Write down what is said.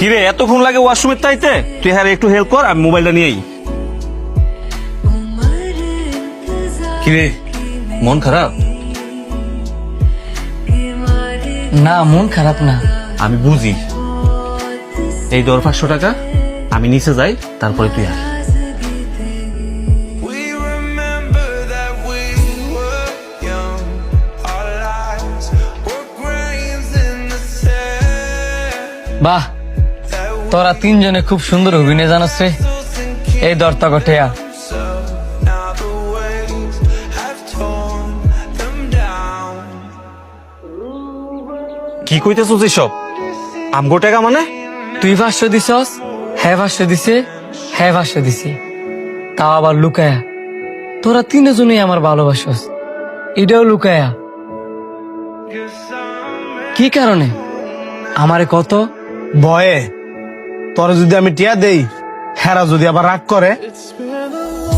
কিরে এতক্ষণ লাগে ওয়াশরুমের তাইতে? তুই হ্যাঁ একটু হেল্প কর, আমি মোবাইলটা নিয়েই। কিরে মন খারাপ? না, মন খারাপ না। আমি বুঝি। এই ধর 500 টাকা, আমি নিচে যাই, তারপরে তুই আয়। We remember that we were young. Our lives were grains in the sand. বাহ, তোরা তিনজনে খুব সুন্দর অভিনয় জানাস রে। এই দরতা গঠেয়া So now the waves have torn them down. কি কইতেছিস এসব? আমগো টাকা মানে? তুই 500 দিছস, হ্যাঁ 500 দিছে, হ্যাঁ 500 দিছে, তাও আবার লুকায়া। তোরা তিনজনই আমার ভালোবাসস, এটাও লুকায়া। কি কারণে আমারে কত? ভয়ে। তোরে যদি আমি টিয়া দেই, হেরা যদি আবার রাগ করে। It's been a